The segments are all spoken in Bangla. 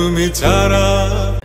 তুমি ছাড়া।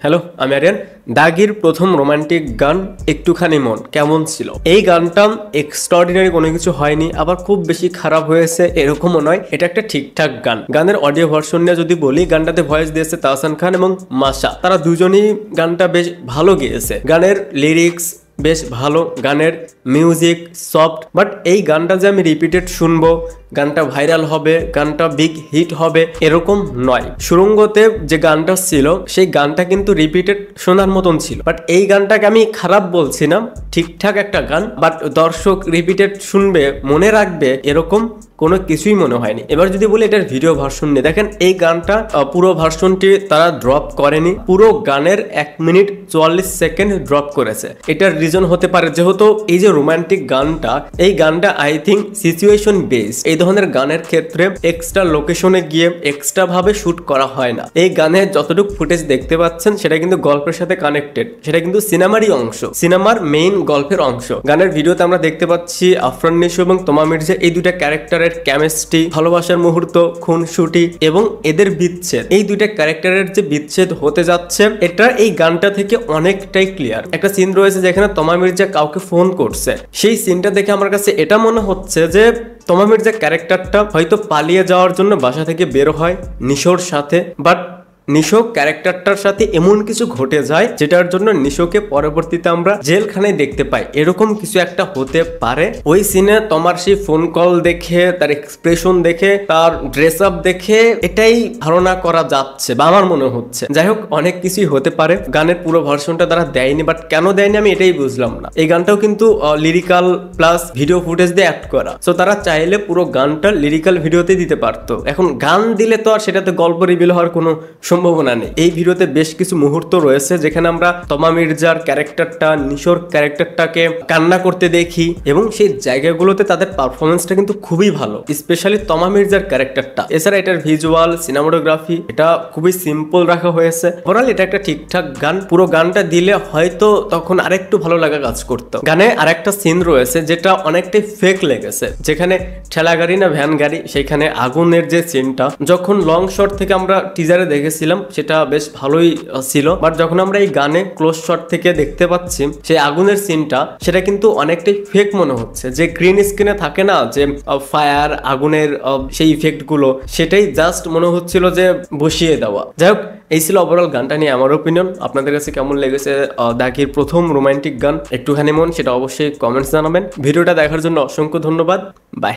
হ্যালো, আমি আরিয়ান। দাগির প্রথম রোমান্টিক গান একটুখানি মন কেমন ছিল? এই গানটা এক্সট্রাঅর্ডিনারি কোনো কিছু হয়নি, আবার খুব বেশি খারাপ হয়েছে এরকমও নয়। এটা একটা ঠিকঠাক গান। গানের অডিও ভার্সন নিয়ে যদি বলি, গানটাতে ভয়েস দিয়েছে তাহসান খান এবং মাশা। তারা দুজনেই গানটা বেশ ভালো গেয়েছে। গানের লিরিক্স বেশ ভালো, গানের মিউজিক সফট। বাট এই গানটা যে আমি রিপিটেড শুনবো, গানটা ভাইরাল হবে, গানটা বিগ হিট হবে, এরকম নয়। সুরঙ্গতে যে গানটা ছিল সেই গানটা কিন্তু রিপিটেড শোনার মতন ছিল। বাট এই গানটাকে আমি খারাপ বলছি না, ঠিকঠাক একটা গান। বাট দর্শক রিপিটেড শুনবে, মনে রাখবে, এরকম কোনো কিছুই মনে হয়নি। এবার যদি বলি এটার ভিডিও ভার্সন নিয়ে, দেখেন এই গানটা পুরো ভার্সনটি তারা ড্রপ করেনি, পুরো গানের 1 মিনিট 44 সেকেন্ড ড্রপ করেছে। এটার রিজন হতে পারে যেহেতু এই যে রোমান্টিক গানটা, এই গানটা আই থিঙ্ক সিচুয়েশন বেস। এই ধরনের গানের ক্ষেত্রে এক্সট্রা লোকেশনে গিয়ে এক্সট্রা ভাবে শুট করা হয় না। এই গানের যতটুকু ফুটেজ দেখতে পাচ্ছেন সেটা কিন্তু গল্পের সাথে কানেক্টেড, সেটা কিন্তু সিনেমারই অংশ, সিনেমার মেইন গল্পের অংশ। গানের ভিডিওতে আমরা দেখতে পাচ্ছি আফরান নিশো এবং তোমা মির্জা এই দুইটা ক্যারেক্টারের কেমিস্ট্রি, ভালোবাসার মুহূর্ত, খুনসুটি এবং এদের বিচ্ছেদ, এই দুইটা ক্যারেক্টারের যে বিচ্ছেদ হতে যাচ্ছে এটা এই গানটা থেকে অনেকটাই ক্লিয়ার। একটা সিন রয়েছে যেখানে তোমা মির্জা কাউকে ফোন করছে, সেই সিনটা দেখে আমার কাছে এটা মনে হচ্ছে যে তোমা মির্জা ক্যারেক্টারটা হয়তো পালিয়ে যাওয়ার জন্য বাসা থেকে বের হয় নিশোর সাথে, বাট নিশো ক্যারেক্টারটার সাথে এমন কিছু ঘটে যায় যেটার জন্য নিশোকে পরবর্তীতে আমরা জেলখানায় দেখতে পাই। এরকম কিছু একটা হতে পারে। ওই সিনে তোমার সেই ফোন কল দেখে, তার এক্সপ্রেশন দেখে, তার ড্রেস আপ দেখে এটাই ধারণা করা যাচ্ছে বা আমার মনে হচ্ছে। যাই হোক, অনেক কিছুই হতে পারে। গানের পুরো ভার্সনটা তারা দেয়নি, বাট কেন দেয়নি আমি এটাই বুঝলাম না। এই গানটাও কিন্তু লিরিক্যাল প্লাস ভিডিও ফুটেজ দিয়ে অ্যাড করা, সো তারা চাইলে পুরো গানটা লিরিক্যাল ভিডিওতে দিতে পারতো। এখন গান দিলে তো আর সেটাতে গল্প রিভিল হওয়ার কোনো সম্ভাবনা নেই। এই ভিডিওতে বেশ কিছু মুহূর্ত রয়েছে যেখানে আমরা তোমা মির্জার ক্যারেক্টারটা, নিশোর ক্যারেক্টারটাকে কান্না করতে দেখি এবং সেই জায়গাগুলোতে তাদের পারফরমেন্সটা কিন্তু খুবই ভালো, স্পেশালি তোমা মির্জার ক্যারেক্টারটা। এছাড়া এটার ভিজুয়াল, সিনেমাটোগ্রাফি এটা খুবই সিম্পল রাখা হয়েছে। ওভারঅল এটা একটা ঠিকঠাক গান। পুরো গানটা দিলে হয়তো তখন আরেকটু ভালো লাগা কাজ করতো। গানে আরেকটা সিন রয়েছে যেটা অনেকটাই ফেক লেগেছে, যেখানে ঠেলা গাড়ি না ভ্যান গাড়ি, সেখানে আগুনের যে সিনটা যখন লং শট থেকে আমরা টিজারে দেখেছিলাম সেটা বেশ ভালোই ছিল, বাট যখন আমরা এই গানে ক্লোজ শট থেকে দেখতে পাচ্ছি সেই আগুনের সিনটা, সেটা কিন্তু অনেকটাই ফেক মনে হচ্ছে। যে গ্রিন স্ক্রিনে থাকে না যে ফায়ার, আগুনের সেই ইফেক্ট গুলো, সেটাই জাস্ট মনে হচ্ছিল যে বসিয়ে দেওয়া। যাই হোক, এই ছিল ওভারঅল গানটা নিয়ে আমার ওপিনিয়ন। আপনাদের কাছে কেমন লেগেছে দাগির প্রথম রোমান্টিক গান একটুখানি মন, সেটা অবশ্যই কমেন্টস জানাবেন। ভিডিওটা দেখার জন্য অসংখ্য ধন্যবাদ। বাই।